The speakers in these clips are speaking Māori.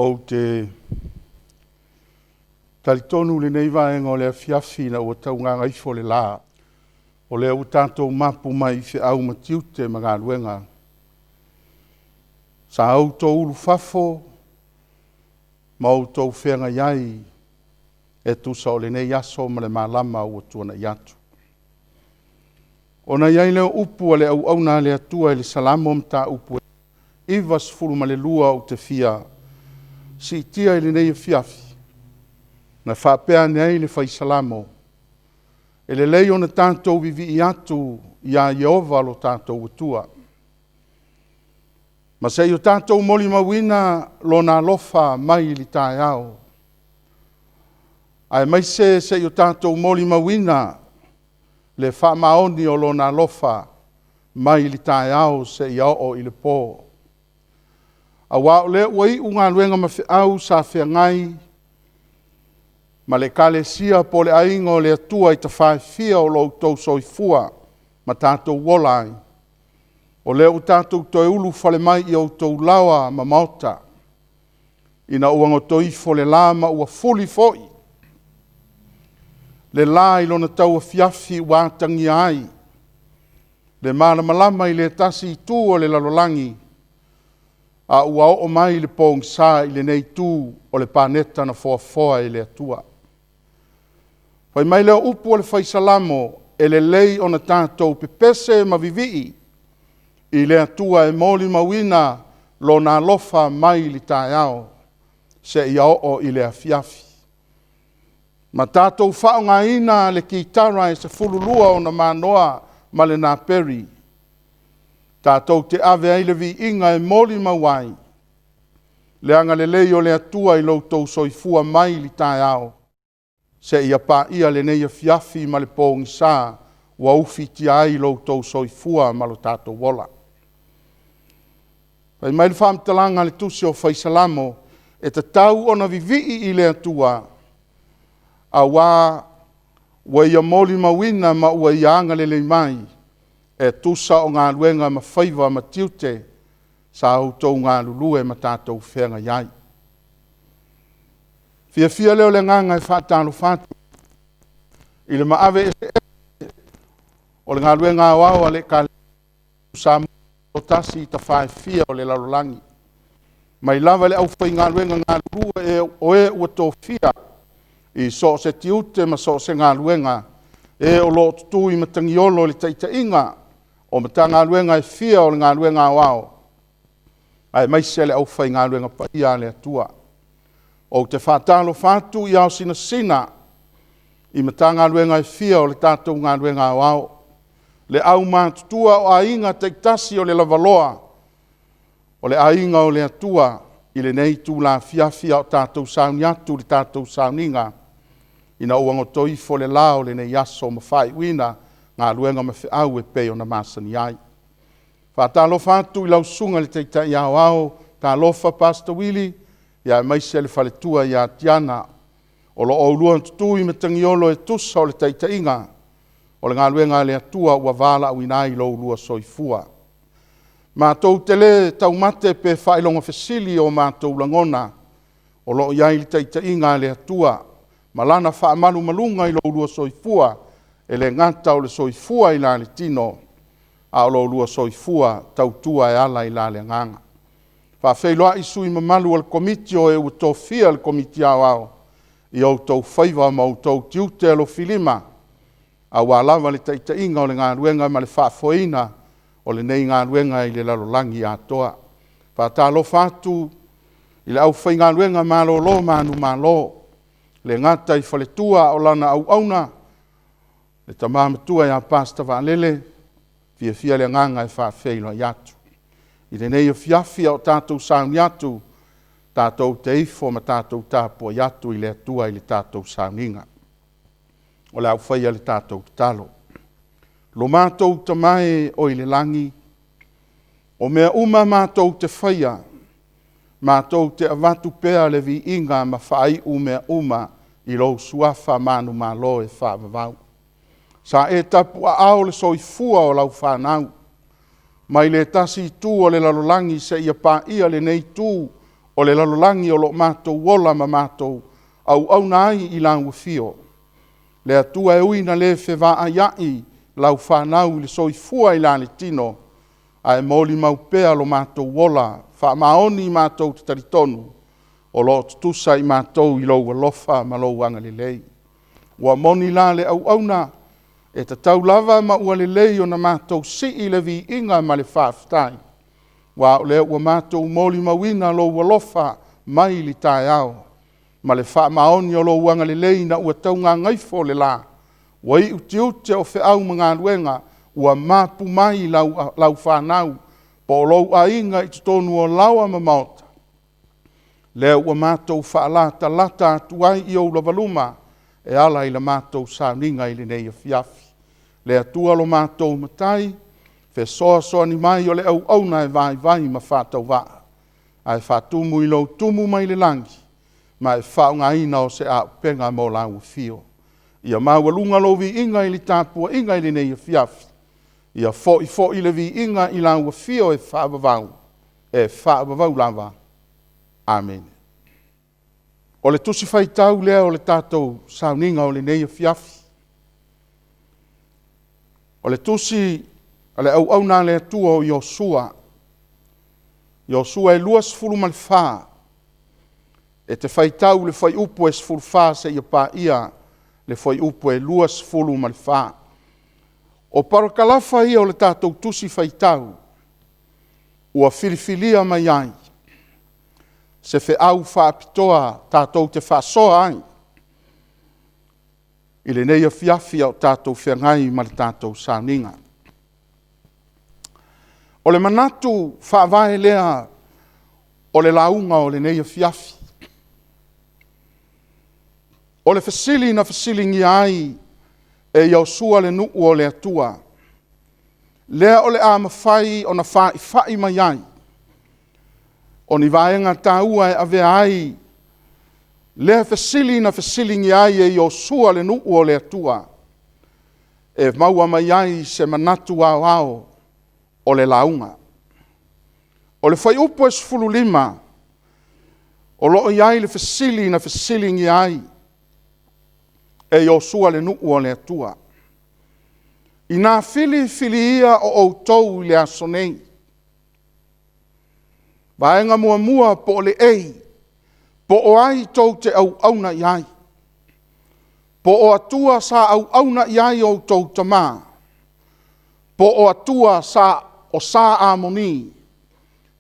o te talitonu le nei vaenga o le Afiafi na ua taunganga ifo le la. O le au tātou mapu mai fe au matiute ma ngā luenga. Sa au tō ulu fafo, ma au tō whenga iai, e tusa o le nei aso ma le malama ua tuana i atu. O na iai leo upu a le au na le atua e le salamo mta upu iwa sifuru ma le lua o te fia, si tia i le nei Afiafi, na whapea nei le whai salamo, e le lei o na tātou vivi i atu ia Jehova lo tātou utua. Ma se o tātou moli mawina lo na lofa mai li tae au. Ai mai se o tātou moli mawina le Faamalologa o lo na lofa mai li tae au se i o i le pō. A wao le wai unga luenga ma au sa whea ngai, ma le kale sia po le aingo le atua i ta whae fia o lo tau soifua ma tātou wolai. O le o tātou toi ulu whale mai i o tau lawa ma mauta. Ina uango toi fo le la ma ua fuli foi. Le la i lona tau Afiafi wātangi ai. Le malama i le tasi i tū o le lalolangi. A ua o mai le pōng sā i le nei tū o le pāneta na foa i le atua. Whai mai leo upu o le whaisalamo e le lei o na tātou pepese ma vivii i le atua e moli mawina lo na lofa mai li tae au se i o i le Afiafi. Ma tātou whao ngā ina le kitara e se fululua o na manoa ma le nā peri. Tātou te ave ai le vi inga e moli mawai. Le anga le lei o le atua i loutou soifua mai li tae au. Se ia pā ia le nei Afiafi ma le pōngi sā wa ufi ti ai loutou soifua ma lo tātou wola. Pai mai le whamtalanga le tusi o whaisalamo e te tau o na vivii i le atua a wa ia moli mawina ma ua ia anga le mai e tusa o ngā luenga ma whaiva ma tiute sa autou ngā lulue ma tātou whenga iai. Fia leo le nganga e whātalo whātu. I le maave o le ngā luenga wāua le ka sa o tasi i ta whae fia o le lalolangi. Mai lava le au whai ngā luenga ngā lulua e o e ua tō fia i so se tiute ma so se ngā luenga e o lo tutu i matangiolo le taita inga o mata ngā luenga e fia o le ngā luenga wāo. Ai mai se le au whai ngā luenga pa ia le atua. O te whātalo whātu i au sina i mata ngā luenga e fia o le tātou ngā luenga wāo. Le au mātutua o ainga teiktasi o le lavaloa o le ainga o le atua i le nei tū la Afiafi o tātou sauni atu le tātou sauninga ina uango toifo le lao le nei aso ma whai wina ngā luenga ma whi au e peo na masani ai. Whātalo whātu i lau sunga le teita i au au tā lofa Pastor Willie ia mai se le whaletua ia tiana o lo o lua tutu i matangiolo e tusa o le teita inga o le ngā luenga le atua ua wala au inai lo lua soifua. Mātou te le taumate pe whailonga fesili o mātou langona o lo iai le teita inga le atua ma lana whaamalu malunga i lo lua soifua e le ngata o le soifua i la le tino a o lo lua soifua tautua e ala i la le nganga. Whawheiloa isu i mamalu al komiti o e u tō fia al komiti au au i au tau whaiva ma au tau tiute alo filima a wālawa le taita inga o le ngā ruenga ma le whaafoina o le nei ngā ruenga i le lalolangi atoa. Whātalo whātu i le au whai ngā ruenga mālo lo mānu mālo le ngata i whaletua o lana au auna le tamamatua i a pasta wālele fia le nganga e whaafeilo i atu. I le nei Afiafi o tātou sauni atu, tātou te ifo ma tātou tāpua i atu i le atua i le tātou sauninga. O le au whaia le tātou talo. Lo mātou ta mai o i le langi, o mea uma mātou te whaia, mātou te avatu pea le vi inga ma whai mea uma i lo suafa manu malo e whaavavau. Sa e tapu a ao le soifua o lau whanau. Mai le tasi tū o le lalolangi se ia pā ia le nei tū o le lalolangi o lo mātou wola ma mātou au na ai I langu fio. Le atua e uina le whewaa ai lau whanau le soifua I le tino, a e moli maupea lo mātou wola, Faamalologa mātou te taritonu, o lo tutusa I mātou I lou alofa ma lou anga le lei. Ua moni la le au na, e ta tau lava ma ua le lei o na mātou si I le vi inga ma le whaafitai. Wa le ua mātou moli mawina lou alofa mai li tae ao. Ma le Faamalologa o lou anga le lei na ua tau ngā ngaifo le la. Wa I uti o whe au mga luenga, ua mapu mai lau whanau, po lou a inga I tutonu o laua mamaota. Lea ua mātou whaalata lata atuai I au lavaluma, e ala I la mātou sauninga I le nei Afiafi. Lea tua lo mātou matai, fe soa ni mai o le au na e vai ma whātau waa. Ai whātumu I lau tumu mai le langi, ma e whaunga ina o se a penga mo lau fio. Ia mawalunga lo vi inga I li tāpua inga I le nei Afiafi. Ia fo I le vi inga I lau fio e whaavavau lava. Amen. O le tusi whaitau lea o le tātou sauninga o le nei Afiafi. O le tusi, a le au na le atua o Iosua. Iosua e luas fulu mal wha. E te whaitau le whai upo e sfulu wha se ia pā ia le whai upo e luas fulu mal wha. O parakalafa ia o le tātou tusi whaitau. Ua filifilia mai ai. Se fe au whaapitoa tātou te whaasoa ai. I le nei Afiafi o tātou whengai ma le tātou sauninga. O le manatu whaavae lea o le launga o le nei Afiafi. O le fasili na fasilingi ai e Iosua le nuu o le atua. Lea o le amawhai o na whai mai ai. O ni vaenga tāua e ave ai. Lea fasili na fasilingi ai e Iosua le nuu o le atua. E maua mai ai se manatu au o le launga. O le whai upo e sfulu lima. O loo iai le fasili na fasilingi ai. E Iosua le nuu o le atua. I nā fili ia o Ou Tau le asonei. Vaenga mua po le ei. Po o ai tau te au na iai. Po o atua sa au na iai o tau tamā. Po o atua sa amoni.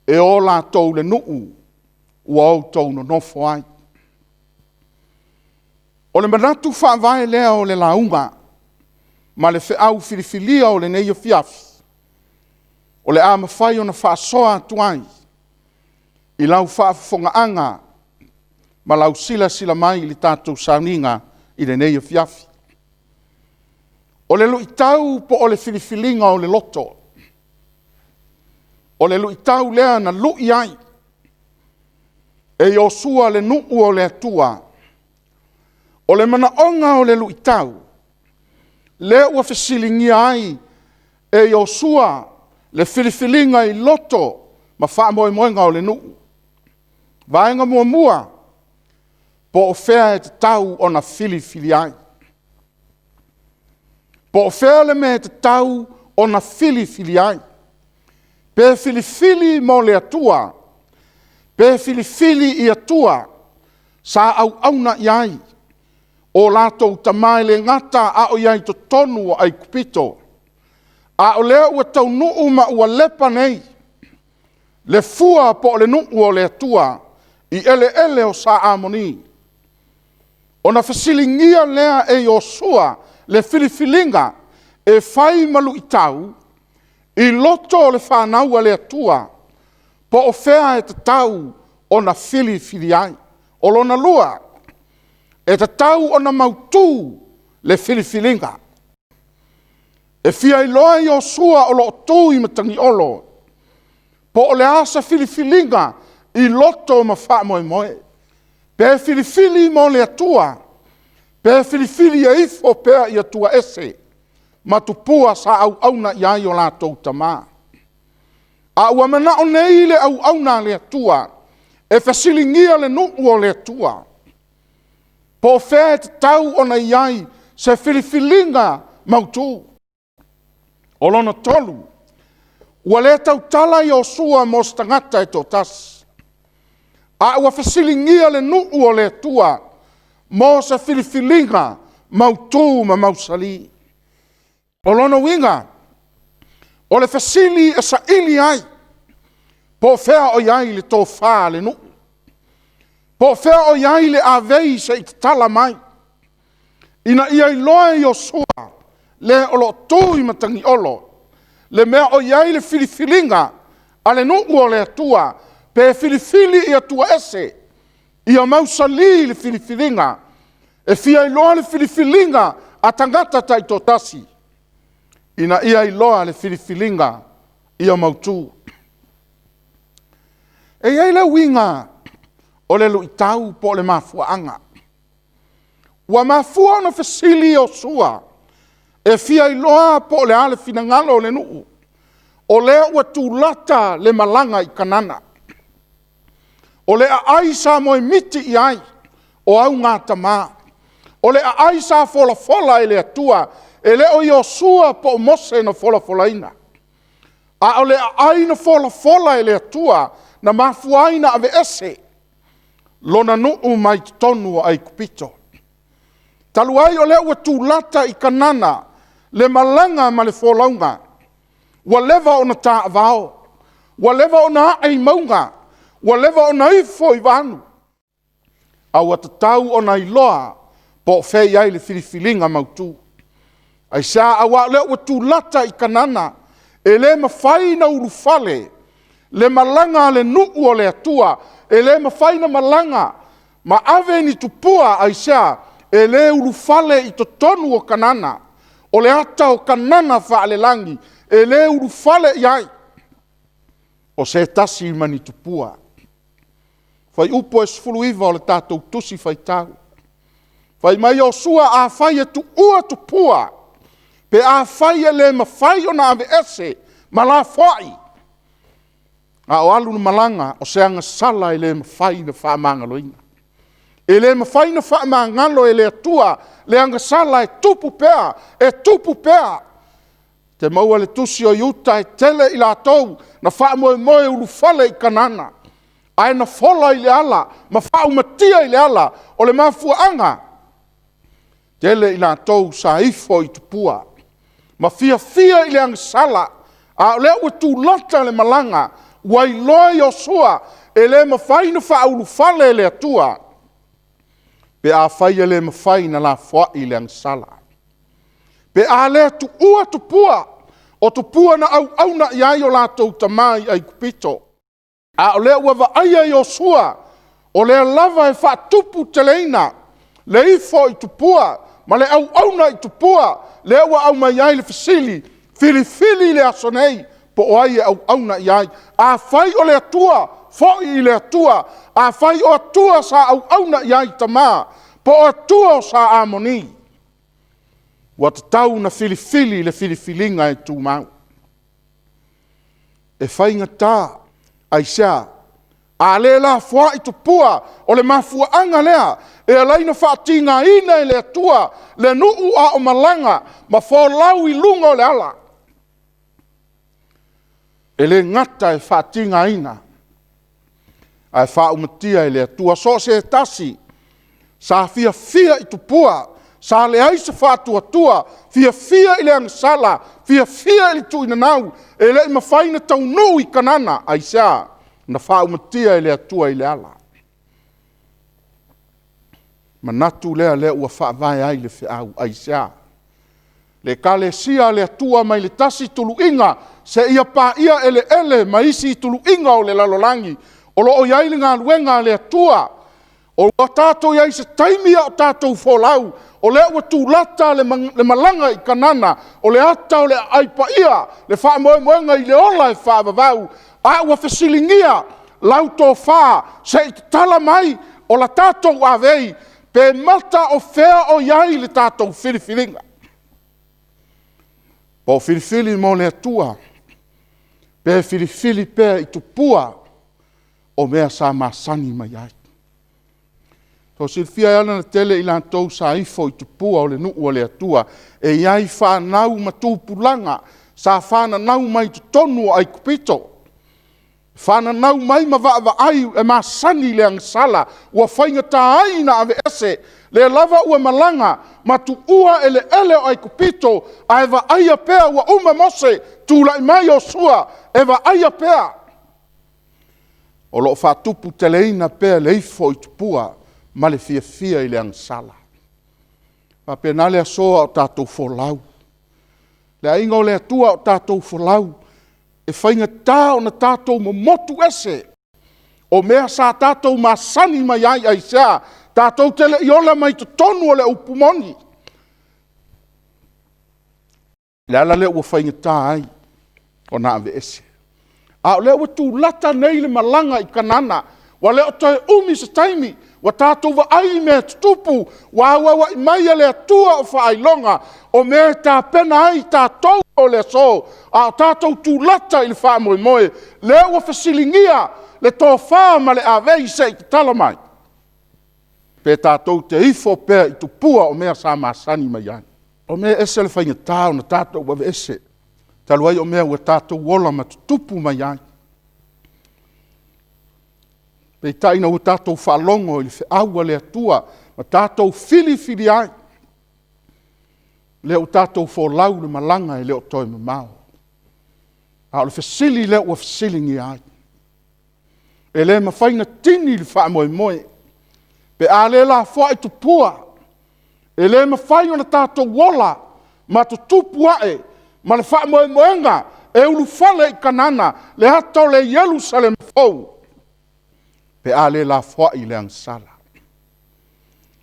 E o la tau le nuu. Ua Ou Tau no nofo ai. O le manatu whaavae lea o le launga. Ma le whiau filifilia o le nei Afiafi. O le amawhai o na whaasoa atuai. I lau whaafonga anga. Ma lau sila mai li tātou sauninga I le nei Afiafi. O le luitau po o le filifilinga o le loto. O le luitau lea na lui ai. E Iosua le nuu o le atua. O le manaonga o le luitau. Le ua fesilingia ai e Iosua le filifilinga I loto ma whaamoemoenga o le nuu. Vaenga mua po o whea e te tau o na filifili ai. Po o whea le me te tau o na filifili ai. Pe filifili mo le atua. Pe filifili I atua. Sa au na iai. O lātou tamai le ngata a o iai to tonu o ai kupito. A o lea ua tau nuu ma ua lepa nei. Le fua po le nuu o le atua. I ele o sa amoni. O na fasilingia lea e Iosua le filifilinga e whai malu I tau. I loto o le whanau le atua. Po o whea e te tau o na filifili ai. O lona lua. E te tau o na mautu le filifilinga. E fia I loa Iosua o lo tu I matangi olo. Po o le asa filifilinga I loto ma whaamoemoe. Pe filifili mo le atua. Pe filifili e ifo pea I atua ese. Ma tupua sa au na iai o lātou tamā. A ua mana o nei le au na le atua. e fasilingia le nuu o le atua. Po fea te tau ona iai se filifilinga mautu. O lona tolu, ua le tau tala i o sua mo stangata e tō tasi. A ua fasilingia le nuu o le atua mo se filifilinga mautu ma mausali. O lona winga, o le fasili e sa ili ai, po fea o iai le tō whā le nuu. Po fea o iai le avei se i te tala mai. Ina ia i loa i o sua, le olo tū i matangi olo. Le mea o iai le filifilinga, a le nuu o le atua, pe filifili i atua ese, i a mausali le filifilinga, e fia i loa le filifilinga a tangata tai tō tasi. Ina ia i loa le filifilinga i a mautu. E iai le winga o le lui tau po le mafuanga. Ua mafua na fasili o sua, e fia i loa po le ale finangalo o le nuu. O le ua tūlata le malanga i kanana. O le a aisa mo miti i ai, o au ngata maa. O le a aisa fola fola e le atua, e le o i o sua po mose na fola fola ina. A o le a aina fola fola e le atua, na mafuaina ave ese, lona nuu mai tonu ai kupito. Talu ai o le ua tūlata i kanana, le malanga ma le folaunga, wa leva o na taa vao, wa leva o na ai maunga, wa leva o na ifo i vanu. A wa tatau o na iloa, po fei ai le filifilinga mautu. Ai sa awa le ua tūlata i kanana, e le mawhai na urufale, le malanga le nuu o le atua, e le mawhai na malanga, ma ave ni tupua ai sa, e le urufale i totonu o kanana, o le ata o kanana whaale langi, e le urufale iai, o se tasi mani tupua. Fai upo e sfulu iwa o le tātou tusi fai tau. Fai mai o sua a fai e tu ua tupua, pe a fai e le mawhai o na ave ese, ma la fai. A o alu na malanga o se anga sala e le mawhai na whaamangaloina. E le mawhai na whaamangalo e le atua, le anga sala e tupu pea, e tupu pea. Te maua le tusi o iuta e tele i la tau, na whaamoe moe ulu fale i kanana. Ai na fola i le ala, ma whaumatia i le ala, o le mafuanga. Tele i la tau sa ifo i tupua. Ma fia i le anga sala, a le ua tūlata le malanga, wai loe o sua, e le mawhaina whaulu fale le atua. Pe a whai e le mawhaina la whai le anga sala. Pe a le tu ua tupua, o tupua na au na iai o lātou tamai ai kupito. A o le ua vaaia i o sua, o le lava e wha tupu teleina, le ifo i tupua, ma le au na i tupua, le ua au mai ai le fasili, fili le asonei, po o ai e au na iai. A whai o le atua, foi i le atua, a whai o atua sa au na iai tamā, po o atua o sa amoni. Wa te tau na fili le filifilinga e tū mau. E whainga tā, aisea, a le la fua i tupua, o le mafua anga lea, e alaina whaatinga ina e le atua, le nuu a o malanga, ma whālau i lunga o le ala. E le ngata e whaatinga ina, ai whaumatia e le atua, so se tasi, sa fia i tupua, sa le aisa whātua, fia i le angsala, fia i le tuina nau, e le mawhaina tau nuu i kanana, aisea, na whaumatia e le atua i le ala. Manatu lea ua whaavai ai le whiau, aisea. Le kale sia le atua mai le tasi tulu inga, se ia pā ia ele mai isi tulu inga o le lalolangi, o lo o iai le ngā luenga le atua, o tātou iai se taimia o tātou wholau, o le ua tūlata le malanga i kanana, o le ata o le aipa ia, le whaamoemoenga i le ola e whaavavau, a ua fasilingia, lau tō whaa, se i tala mai, o la tātou avei, pe mata o whea o iai le tātou whiriwhiringa. Po whiriwhiri mo le atua, pe whiriwhiri pe i tupua, o mea sa masani mai ai. Tō silfia ana na tele ila tau sa ifo I tupua o le nuu o le atua, e iai whanau ma tūpulanga, sa whanau mai tonu ai kupito. Whanau mai ma wa ai e masani le angsala, ua whainga tā aina ave ese, le lava ua malanga, ma tu ua ele ai kupito, a eva aia pea ua uma mose, tūla I mai o sua, eva aia pea. O lo whatupu teleina pea le ifo I tupua, ma le fia I le angsala. Ma pena le asoa o tātou folau. Le ainga o le atua o tātou folau, e whainga tā o na tātou momotu ese, o mea sa tātou masani mai ai sea, tātou tele I ola mai to tonu o le upumoni. Le ala le ua whainga tā ai, o na ave ese. A o le ua tū lata nei le malanga I kanana, wa le o toi umi sa taimi, wa tātou wa ai mea tutupu, wa I mai le atua o whaailonga, o mea tā pena ai tātou o le so, a tātou tū lata I le wha moe moe, le ua whasilingia, le tō wha ma le awei se I tala mai. Pe tātou te ifo pea I tupua o mea sa masani mai ai. O mea ese le whainga tāo na tātou wawe ese, taluai o mea ua tātou wola ma tutupu mai ai. Pei taina ua tātou whalongo I le whiaua le atua, ma tātou fili ai. Leo tātou wholau le malanga leo toi mamao. A o le whasili leo ua whasilingi ai. E le mawhaina tini le wha moe moe. Pe a le la wha I tupua. E le mawhaina na tātou wola, ma tu tupua e, ma le wha moe moenga, e ulu whale I kanana, le hato le Jerusalem fau. Pe a le la wha I le angsala.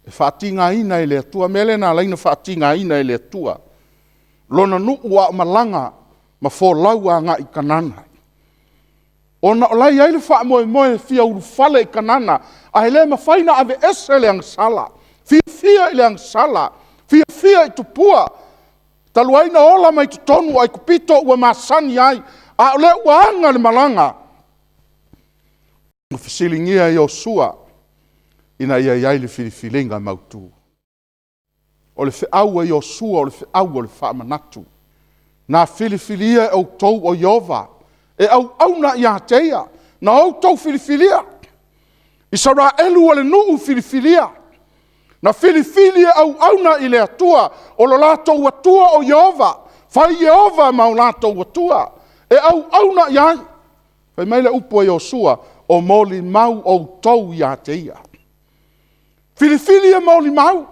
E whaatinga ina I le atua, mele na leina whaatinga ina I le atua. Lona nuua o malanga, ma whōlaua ngā I kanana. O na olai ai le wha moe moe fia uru whale I kanana, a he le mawhaina ave ese le angsala. Fia I le angsala, fia I tupua. Taluaina ola mai tutonu ai kupito ua masani ai, a ole ua anga le malanga. Fisilingia I Osua, ina ia iai le filifilinga mautu. O le whiaua I Osua, o le whiaua o le whaamanatu. Nā filifilia au tau o Iova, e au na ia teia, na au tau filifilia. I Saraelu o le nuu filifilia. Na filifilia au na I le atua, o lo lātou atua o Iova. Whai Iova mau lātou atua. E au na iai. Whai meile upo I Osua, o moli mau o tau ia teia. Filifilia moli mau.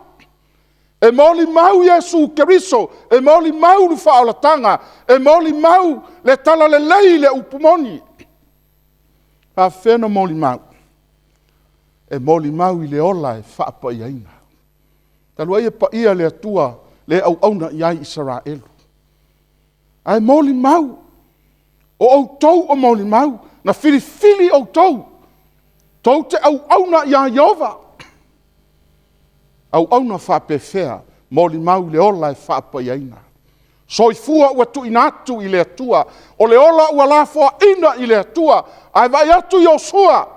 E moli mau Yesu Keriso, e moli mau le whaolatanga, e moli mau le tala le lei le upumoni. Pa whena moli mau. E moli mau I le ola e whaapa I aina. Talua ia pa ia le atua le au na iai Israelu. Ai moli mau. O tau o moli mau. Na filifili o tau. Tau te au na ia Iova. Au na whapewhea. Moli mau le ola e whaapa I aina. Soifua ua tu inatu I le atua. O le ola ua lafua ina I le atua. Ai vai atu Iosua.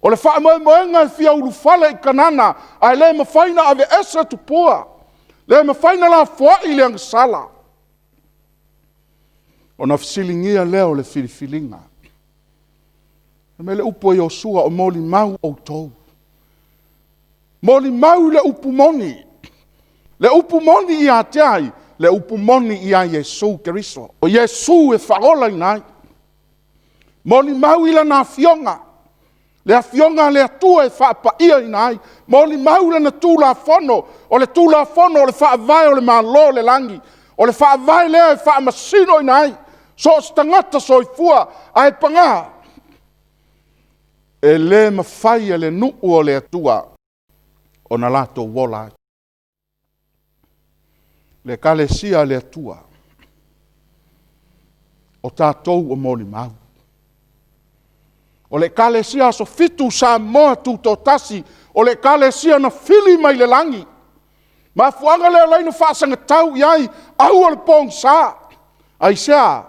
O le wha moenga e fia ulu whale I kanana, ai le mawhaina ave esa tupua. Le mawhaina la fua I le angsala. O na fisilingia leo le filifilinga. E me le upo Iosua o moli mau o tou. Moli mau le upumoni. Le upumoni I atiai, le upumoni I a Yesu Keriso. O Yesu e whaola I nai. Moli mau I la na fionga. Le afionga le atua e whaapa ia I nai. Moli maule na tūla fono. O le tūla fono o le whaavai o le malo le langi. O le whaavai lea e whaamasino I nai. So stangata so I fua ai panga. E le mawhai le nuu o le atua. O na lato wola. Le kalesia le atua. O tātou o moli mau. O le kalesia so fitu sa moa tu to tasi. O le kalesia na fili mai le langi. Ma fuanga le alainu whaasanga tau iai. Au o le pong sa. Ai sea.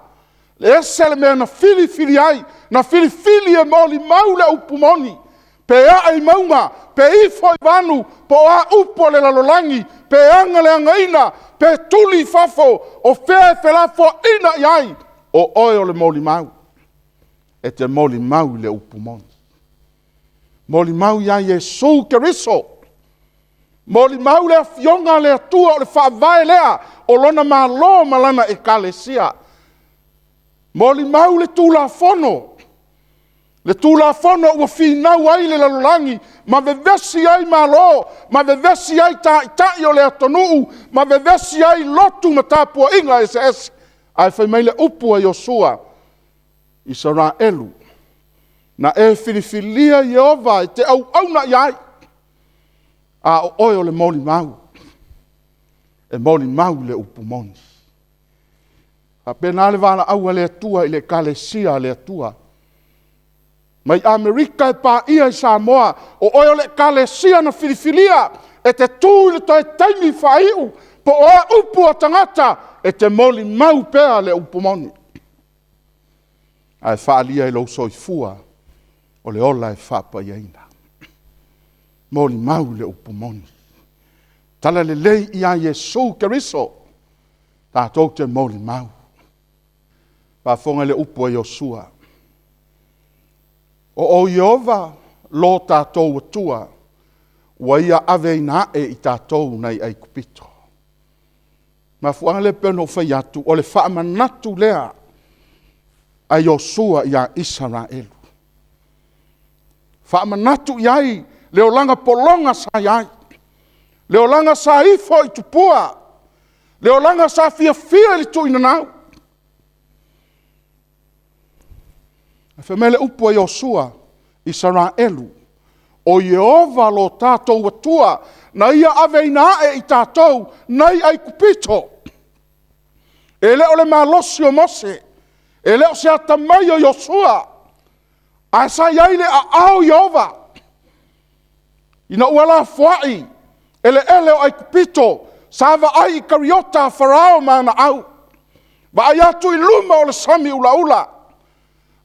Le ese le mea na fili ai, na fili e moli mau le upu moni. Pe a e maunga, pe i foi vanu, po a upo le lalolangi, pe anga le angaina, pe tuli fafo, o fea e felafo ina iai, o oe o le moli mau. E te moli mau le upu moni. Moli mau iai Yesu Keriso. Moli mau le fionga le atua o le whaavae lea, o lona malo malana e kalesia. Moli mau le tula fono. Le tula fono ua finau ai le lalolangi, ma vevesi ai malo, ma vevesi ai tai o le atonuu, ma vevesi ai lotu ma tapua inga SS. Ai fai mai le upu a Yosua, Israelu. Na e filifilia Jehova, te au na iai. A o oe o le moli mau. E moli mau le upu moni. A pena le vana aua le atua i le kalesia le atua. Mai Amerika e pa ia i Samoa, o oe o le kalesia na filifilia, e te tū le toi taimi whaiu, po oa upu o tangata, e te moli mau pea le upu moni. Ai whaalia i lau soifua, o le ola e whapa iaina. Moli mau le upu moni. Tala le lei ia Yesu Keriso, tātou te moli mau. Pafonga le upu a Yosua. O Jehova lo tātou atua, wa ia ave ina e i tātou nei ai kupito. Ma fuanga le peno whai atu, o le whaamanatu lea a Yosua ia Israelu. Whaamanatu iai, leo langa polonga sa iai. Leo langa sa ifo i tupua. Leo langa sa fia li tu inanau. Femele upu a Yosua, Israelu, o Jehova lo tātou atua, na ia ave ina e i tātou, nei ai kupito. E leo le malosi o Mose, e leo se atamai o Yosua, a sa iaile a au Jehova. Ina uala fuai, ele o ai kupito, sava ai i kariota farao mana au. Ba ai atu i luma o le sami ula.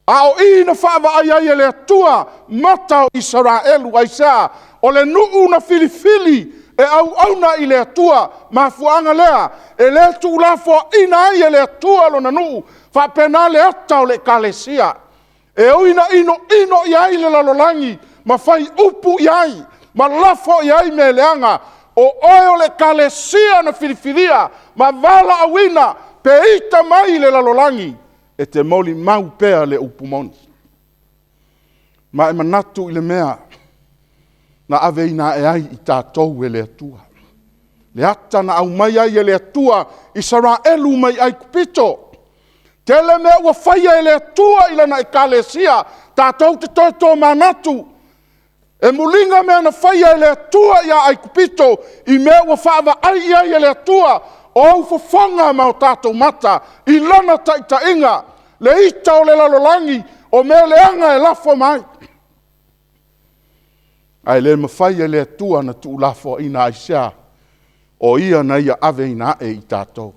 A o ina whaava ai le atua mata o Israelu ai sea o le nuu na filifili e au na i le atua ma fuanga lea e le tu la fo ina ai le atua lo na nuu fa pena le ata o le kalesia e o ina ino iai le lalolangi ma fai upu iai ma lafo iai me leanga o oe le kalesia na filifilia ma vala awina pe ita mai le lalolangi e te moli mau pea le upumoni. Ma e manatu i le mea, na ave ina e ai i tātou e le atua. Le ata na au mai ai e le atua, Israelu mai ai kupito. Tele mea ua whaia e le atua i lana e kalesia, tātou te toto manatu. E mulinga mea na whaia e le atua ia ai kupito, i mea ua whaava ai e le atua, o au fofonga ma o tātou mata, i lana taita inga, le ita o le lalolangi, o me leanga e lafo mai. Ai le mawhai e le atua na tu lafo ina aisea, o ia na ia ave ina e i tātou.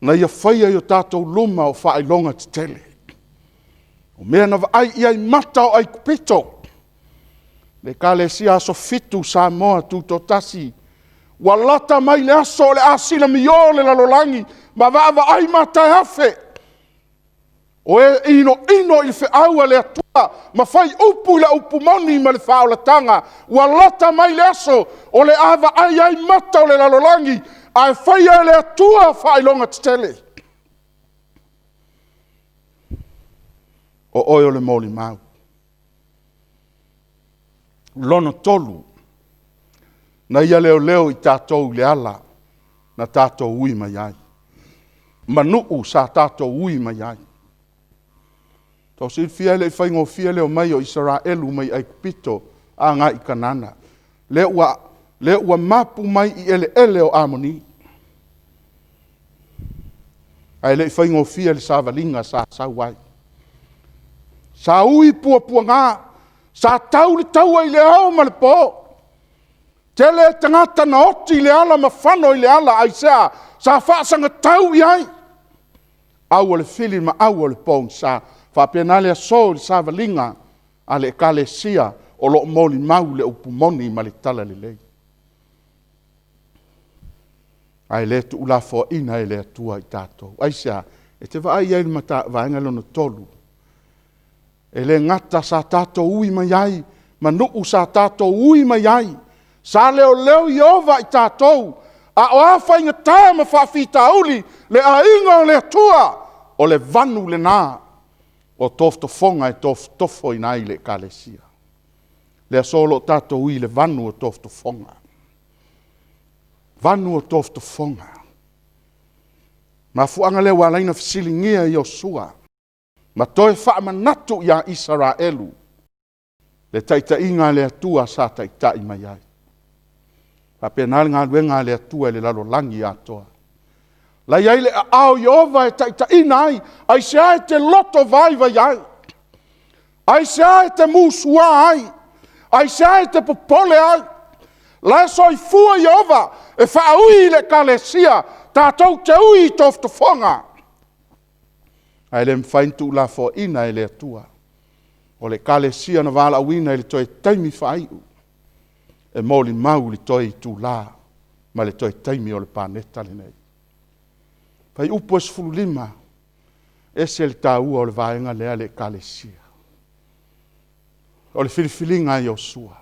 Na ia whaia i o tātou luma o whailonga te tele. O mea na ai ia i mata o ai kupito. Le kalesia aso fitu sa moa tu totasi, walata mai le aso le asina mio le lalolangi, ma vaava ai mata hafe. O e ino i fe aua le atua, ma fai upu le upu moni ma le whaola tanga, walata mai le aso, o le ava ai mata o le lalolangi, ai fai le atua whailonga tele. O oe o le moli mau. Lono tolu, na ia leo i tātou le ala, na tātou ui mai ai. Manuu sa tātou ui mai ai. Tau si fia le whaingo fia leo mai o Israelu mai ai kupito a ngā i kanana. Le ua mapu mai i ele o Amoni. Ai le whaingo fia le savalinga sa sauai. Sa ui pua ngā, sa tau le taua i le au ma le po. Tele tangata na oti le ala ma whano i le ala ai sea, sa whaasanga tau i ai. au o le fili ma au o le pong sa. Whapena le so le sa valinga a le kalesia o lo moli mau le upumoni ma le tala le lei. Ai le tu ula fo ina e le atua i tātou. Aisea, e te vai ai mata vaenga lono tolu. E le ngata sa tātou ui mai ai, ma nuu sa tātou ui mai ai. Sa leo Iova i tātou, a o awha inga tā ma whawhita uli, le a inga o le atua, o le vanu le nā, o toftofonga e toftofo i nai le kalesia. Le solo tātou ui le vanu o toftofonga. Vanu o toftofonga. Ma fuanga le walaina fisilingia i Osua. Ma toe whaamanatu ia Israelu. Le taita inga le atua sa taita i mai ai. Pa penal ngā luenga le atua le lalo langi atoa. La iai le ao Iova e taita ina ai. Ai sea e te loto vai vai ai. Ai sea e te musua ai. Ai sea e te popole ai. La soi fua Iova e whaui le kalesia tātou te ui toftofonga. Ai le mwhaintu la fo ina e le atua. O le kalesia na wala wina e le toi taimi whaiu. E moli mau le toi tu la. Ma le toi taimi o le pāneta le nei. Pai upo es fulu lima. Ese le tāua o le vaenga lea le kalesia. O le filifilinga i Osua.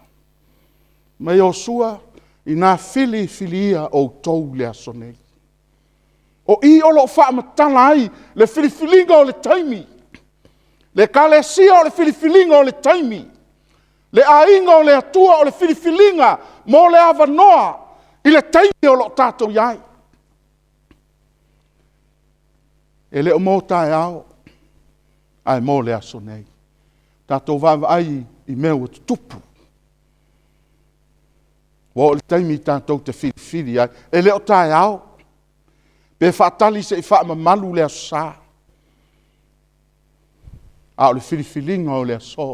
Ma i Osua i nā filia o Ou le asonei. O i o lo whaamatala ai le filifilinga o le taimi. Le kalesia o le filifilinga o le taimi. Le ainga o le atua o le filifilinga mo le avanoa i le taimi o lo tātou iai. E le o mō tae ao, ai mō le asonei. Tātou vava ai i meu o tupu. Wa o le taimi tātou te filifili ai. E le o tae ao. Pe whaatali se i whaamamalu le asa. A o le filifilinga o le aso.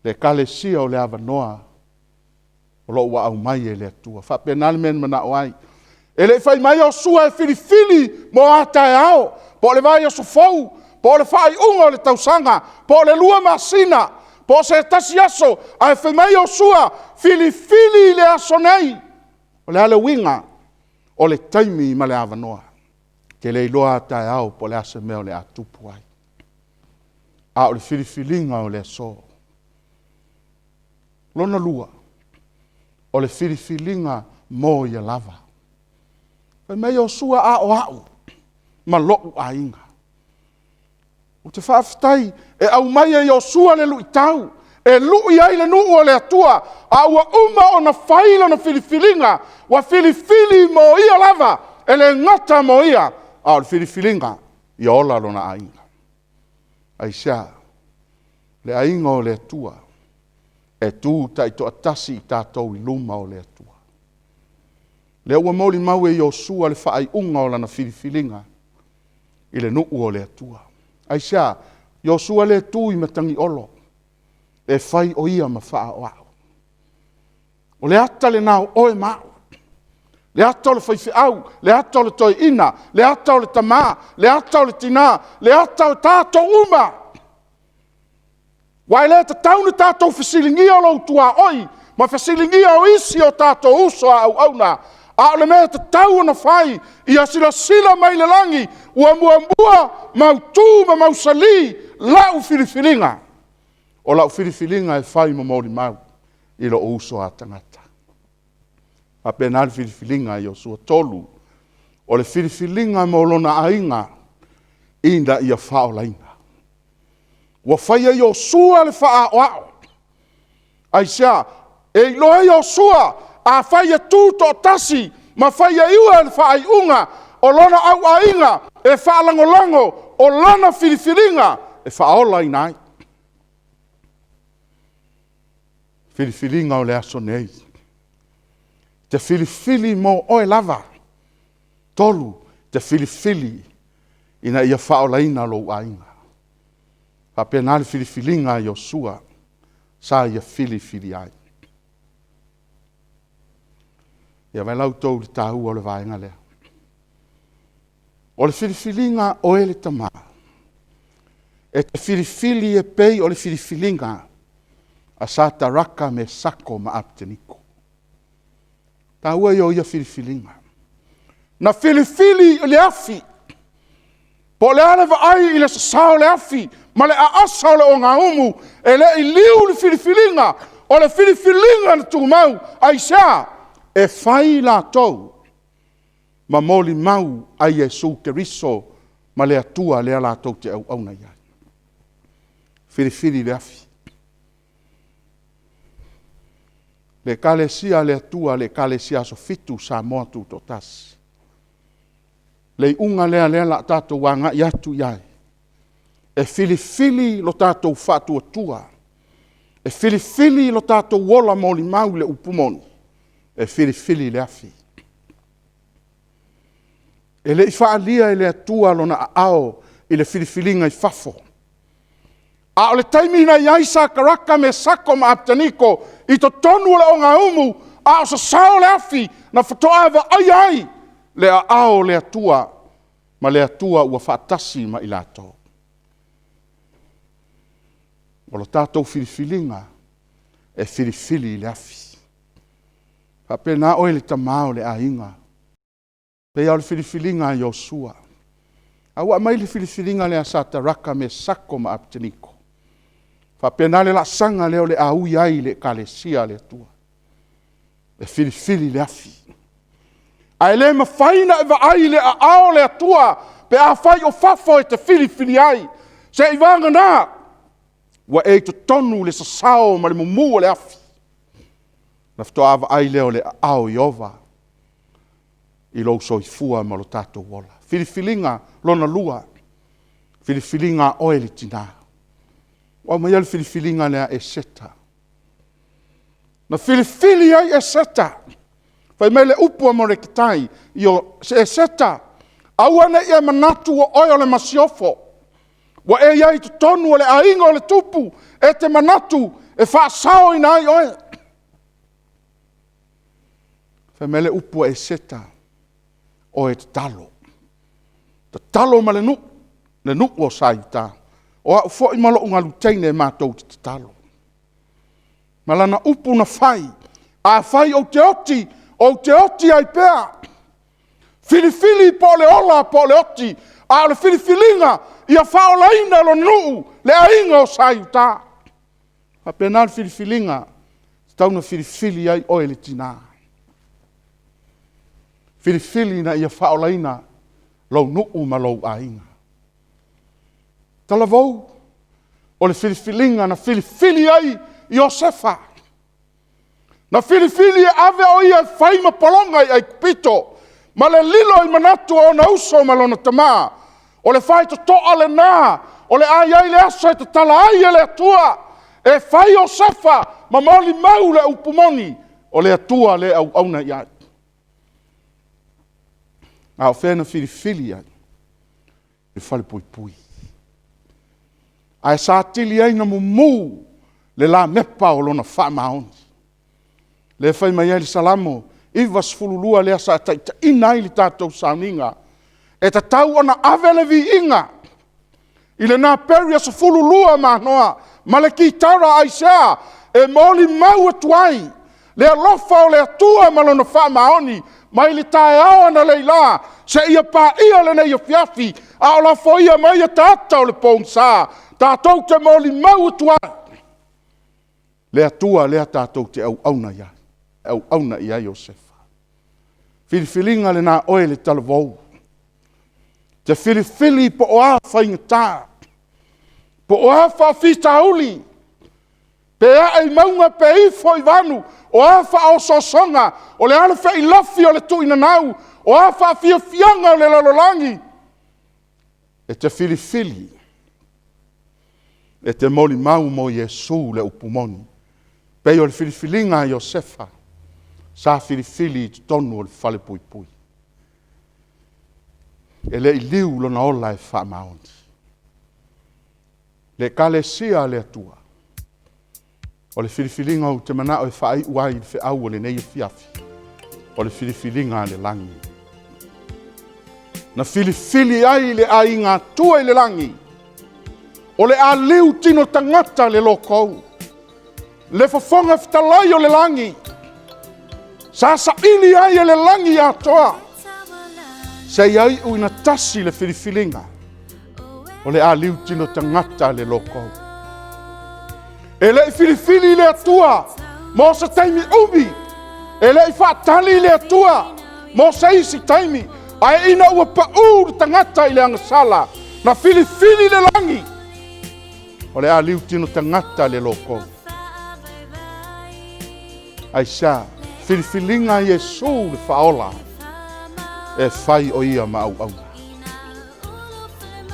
Le kalesia o le avanoa. O lo ua au mai e le atua. Whapenale men mana o ai. E le whai mai o sua e filifili mo a tae ao. Po le vai o sofou. Po le whai unga o le tausanga. Po le lua masina. Po se tasi aso. A e whai mai o sua filifili le aso nei. O le ale winga. O le taimi ma le avanoa. Ke le iloa tae ao po le ase meo le atupu ai. A o le filifilinga o le aso. Lona lua. O le filifilinga mo ia lava. Pai mai o sua a o au. Ma lo'u a inga. O te whaafitai e au mai e o sua le lui tau. E lui ai le nuu o le atua. A ua uma o na whaila na filifilinga. Wa filifili mo ia lava. E le ngata mo ia. A o le filifilinga. I ola lona a inga. Ai sea. Le a inga o le atua. E tu tai to atasi tātou i luma o le atua. Le ua moli mau e Iosua le whaai unga o lana filifilinga. I le nuu o le atua. Ai sea. Iosua le tu i matangi olo. E whai o ia ma wha o au. O le ata le nao oe mau. Le ata o le whaifi au. Le ata o le toi ina. Le ata o le tamā. Le ata o le tina. Le ata o tātou uma. Wai le tauna tātou whasilingia o Lotua oi. Ma whasilingia o isi o tātou uso au auna. A o le mea tatau na whai. Ia sila mai le langi. Ua mua mau tū ma mau sali. Lau filifilinga. O lau filifilinga e whai ma mori mau. I lo uso a tangata. A penal filifilinga i o sua tolu. O le filifilinga mo lona ainga. Inda ia whao lainga. Wa whai i o sua le wha o ao. Ai sea. E loa i o sua. A whai e tūto tasi. Ma whai e iua le wha ai unga. O lona au ainga. E wha lango. O lana filifilinga. E wha ola i nai. Filifilinga o le aso nei. Te filifili mo oe lava. Tolu. Te filifili. Ina ia whaolaina lo ainga. Pa penale filifilinga i Iosua. Sa ia filifili ai. Ia vai lau tau le tāua o le vaenga lea. O le filifilinga o ele tama. E te filifili e pei o le filifilinga a sa taraka me sako ma apteniko. Ta ua yo ia filifilinga. Na filifili le afi. Po le ale va ai i le sasao le afi. Ma le a asa o le o ngā umu. E le i liu le filifilinga. O le filifilinga na tūmau. Ai sea. E fai la tau. Ma moli mau ai Yesu Keriso. Ma le atua le ala tau te au na ia. Filifili le afi. Le kalesia le atua le kalesia so fitu sa moa tu totas. Le unga lea lea la tatou wanga i atu iai. E filifili lo tatou fatu atua. E filifili lo tatou wola moli mau le upumoni. E filifili le afi. E le ifaalia le atua lo na ao i le filifilinga i fafo. A o le taimina iai sa karaka me sako ma aptaniko i to tonu le o ngā umu a o sa sao le afi na fatoa eva ai le a ao le atua ma le atua ua whaatasi ma i lato. O lo tātou filifilinga e filifili le afi. Pena oe le tamao le ainga. Pea o le filifilinga i Yosua. Awa mai le filifilinga le asata raka me sako ma aptaniko. Pena le la sanga leo le au iai le kalesia le atua. E filifili le afi. Ai le mawhaina e wa ai le a ao le atua, pe a whai o fafo e te filifili ai. Se i wanga nā, wa e to tonu le sasao ma le mumu le afi. Na fito awa ai leo le a ao i ova. I lo so i fua ma lo tato wola. Filifilinga lona lua. Filifilinga oe le tina. Wa mai al filifilinga lea e seta. Na filifili ai e seta. Fai mele upu mo re kitai, io se seta, awana ia manatu o oio le masiofo, wa e iai tu tonu o le ainga o le tupu, e te manatu, e whaasao ina ai oe. Fai mele upu e seta, o e te talo. Te talo ma le nu o saita, o a ufo i malo unga luteine e mātou te talo. Malana upu na fai, a fai o te oti, o te oti ai pea. Filifili po le ola po le oti. A le filifilinga ia whaolaina lo nuu le ainga o saiuta. A pena le filifilinga tauna filifili ai oe le tina. Filifili na ia whaolaina lo nuu ma lo ainga. Talavou o le filifilinga na filifili ai Iosefa. Na filifili e ave o ia whaima polonga i kupito. Ma le lilo i manatu o na uso ma lona tama. O le whai to toa le nā. O le ai le asa e te tala ai le atua. E whai o sefa ma moli mau le upumoni. O le atua le au auna i ai. A o whena filifili ai. E whale pui pui. A e sa tili ai na mumu. Le la mepa o lona Fuimaono. Le fai mai ele salamo, iwa sfululua lea sa ta ina ili tātou sauninga. E ta tau ana avelevi inga. Ile nā peria sa fululua mahnoa, ma le ki tara aisea, e moli mau atuai. Le alofa o le atua malona Fuimaoni, ma ili tae ao ana leila, se ia pā ia le nei Afiafi, a o la fo ia mai a tātou le pōngsa, tātou te moli mau atuai. Le atua lea tātou te au auna ia. Au auna ia Iosefa. Filifilinga le nā oe le talavou. Te filifili po o a whaingatā. Po o a whawhita uli. Pe a e maunga pe i fo i vanu. O a wha o sosonga. O le ala wha i lafi o le tuina nau. O a wha fia fianga o le lalolangi. E te filifili. E te moli mau mo Yesu le upumoni. Pe o le filifilinga Iosefa. Sa filifili tu tonu o le whale pui pui. E le i liu lona ola e Fuimaono. Le kalesia le atua. O le filifilinga o te mana o e whaai uai le whiau o le nei Afiafi. O le filifilinga le langi. Na filifili ai le ai ngā tua i le langi. O le a liu tino tangata le lokou. Le fafonga fitalai o le langi. Sa ili ai le langi atoa. Sei ai uina tasi le filifilinga. O le a liu tino tangata le lokou. E le filifili le atua. Mo sa taimi ubi. E le whaatali le atua. Mo sa isi taimi. Ai ina ua pa'u tangata i le angasala. Na filifili le langi. O le a liu tino tangata le lokou. Ai sa, filifilinga Yesu le whaola. E whai o ia ma au auna.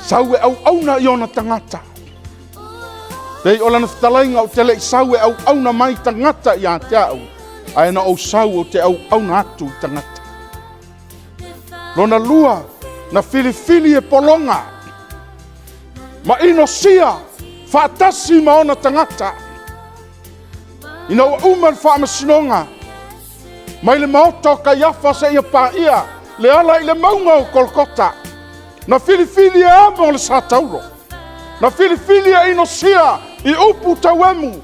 Sau e au auna i ona tangata. Dei o lana whtalainga o te le sau e au auna mai tangata i a te au. Ai na o sau o te au auna atu tangata. Lona lua, na filifili e polonga. Ma ino sia, whaatasi ma ona tangata. Ina ua uman whaamasinonga. Mai le maoto ka iafa se ia pā ia. Le ala i le maunga o Kolkota. Na filifili e amo le satauro. Na filifili e ino sia i upu tauemu.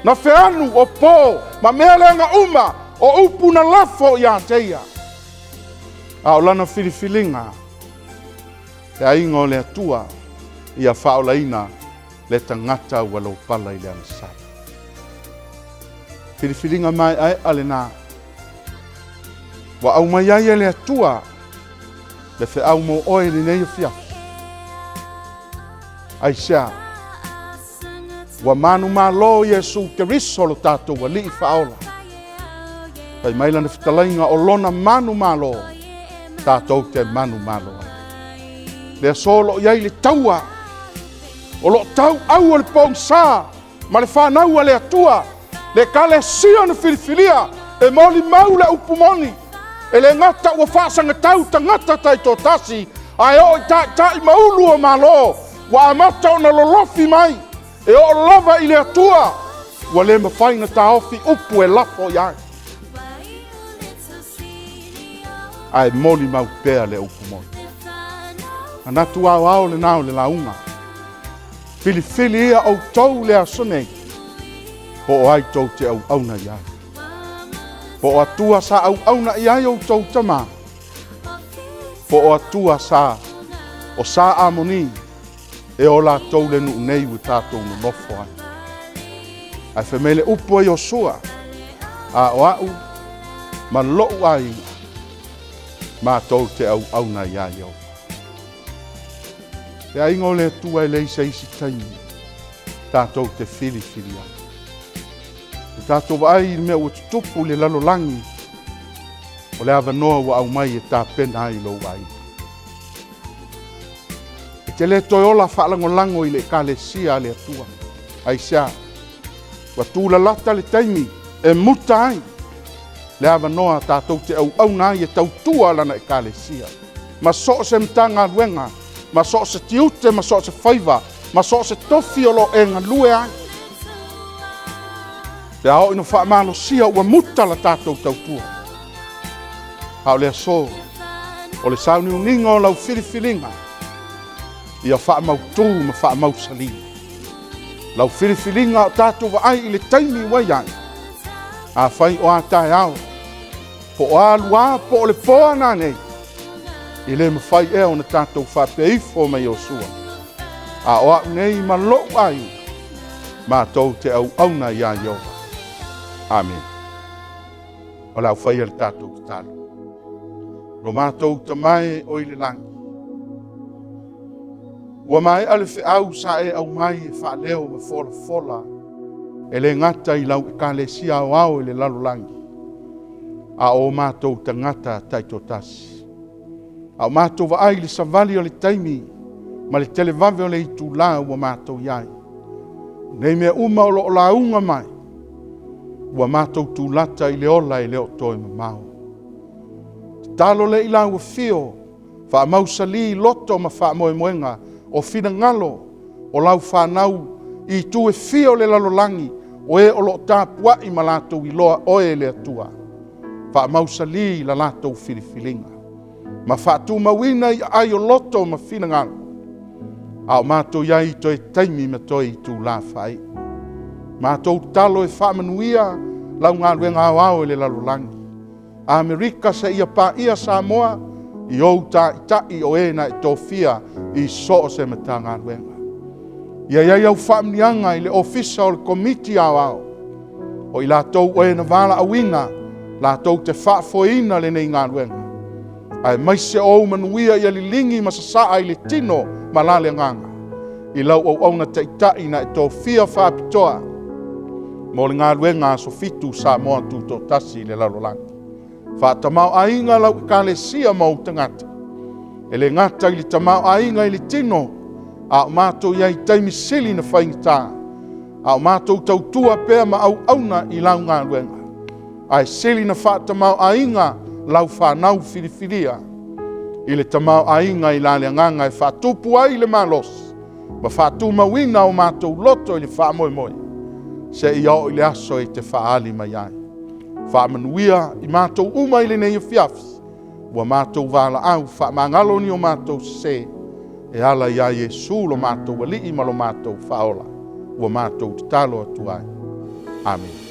Na feanu o pō, ma mea leanga uma o upu na lafo i a teia. A o lana filifilinga. E aingo le atua i a whaolaina le tangata ua lau pala i le anasai. Filifilinga mai ai ale nā. Wa au mai ai le atua le fe au mo oe ni nei Afiafi. Ai sia. Wa manu malo Yesu Keriso lo tātou wa li whaola. Pai mai lana whitalainga o lona manu malo. Tātou te manu malo. Le solo iai le taua. O lo tau au o le pong sā. Ma le whanau le atua. Le kale sia na filifilia. E moli mau le upumoni. E le ngata ua whaasanga tau tangata tai tō tasi. Ai o i maulu o malo. Wa amata o na lolofi mai. E o lava i le atua. Wa le mawhaina ta ofi upu e lafo iai. Ai moli mau pēa le upumoni. Anatu au le nao le launga. Filifili ia Ou Tau Le Taua. Po o ai tau te au auna iai. Po o atua sa au auna iai Ou Tau tama. Po o atua sa o sa amoni. E o la tau le nuu nei ui tātou no nofo ai. Ai whemele upo e o sua. A o au ma lou ai. Ma tau te au auna iai au. E aingo le tua e leisa isi taimi. Tātou te filifili ai. Tātou ai mea ua tutupu le lalolangi. O le awanoa wa au mai e tā pena ai lou ai. E te le toi ola whaalangolango i le kalesia le atua. Ai sia. Wa tūla lata le taimi e muta ai. Le awanoa tātou te au nai e tautua lana e kalesia. Ma so se mtanga luenga. Ma so se tiute, ma so se whaiva. Ma so se tofi o lo e ngalue ai. Te ao ino whaamalo sia ua muta la tātou tautua. Hao le aso. O le sauni uninga o lau filifilinga. Ia whaamau tū ma whaamau sali. Lau filifilinga o tātou wa ai i le taimi wai ai. A whai o a tae ao. Po o a lua po o le poa nā nei. I le mawhai e o na tātou whapeifo mai o sua. A o a nei ma lou ai. Ma tau te au auna ia Jehova. Amen. O lau whai le tātou te talo. Ro mātou te mai o i le langi. Ua mai ale whi au sa e au mai e wha leo me fola fola. E le ngata i lau e ka le sia au au e le lalolangi. A o mātou te ngata taito tasi. A o mātou wa ai le savali o le taimi. Ma le televave o le itu la ua mātou iai. Nei mea uma o lo la unga mai. Ua mātou tū lata i le ola i le o toi mamau. Talo le ila ua fio. Wha mausali loto ma wha moe moenga. O fina ngalo. O lau whanau. I tu e fio le lalolangi. O e o lo tāpua i malatou i loa oe le atua. Wha mausali la latou filifilinga. Ma whaatu mawina I ai o loto ma whina Au mātou iai toi taimi ma toi tū la whai. Mātou talo e whamanuia lau ngā ruenga au e le lalulangi. Amerika sa ia pā ia Samoa I ou tai o ena e tōwhia I so se mata ngā ruenga. Ia iai au whamnianga I le ofisa o le komiti au. O I lātou o ena wala awinga, lātou te whaafoina le nei ngā ruenga. Ai maise o manuia ia lilingi masasaa I le tino malale nganga. I lau au na teitai na e tō whia whapitoa. Mo le ngā ruenga so fitu sa moa tūtō tasi le larolangi. Whātamau ainga lau ka le sia mau tangata. E le ngata I le tamau ainga I le tino. A mātou iai taimi sili na whaingita. A mātou tautua pēr ma au na I lau ngā ruenga. Ai sili na whātamau ainga lau whanau whiriwhiria. I le tamau ainga I la le nganga e whātupu ai le malos. Ma whātu mawina o mātou loto I le whāmoe. Se I au I le aso e te whaali mai ai. Whāmanuia I mātou uma I le nei Afiafi. Wa mātou wala au whaamangalo ni o mātou se. E ala ia Yesu lo mātou wali I malo mātou whaola. Wa mātou talo atu ai. Amen.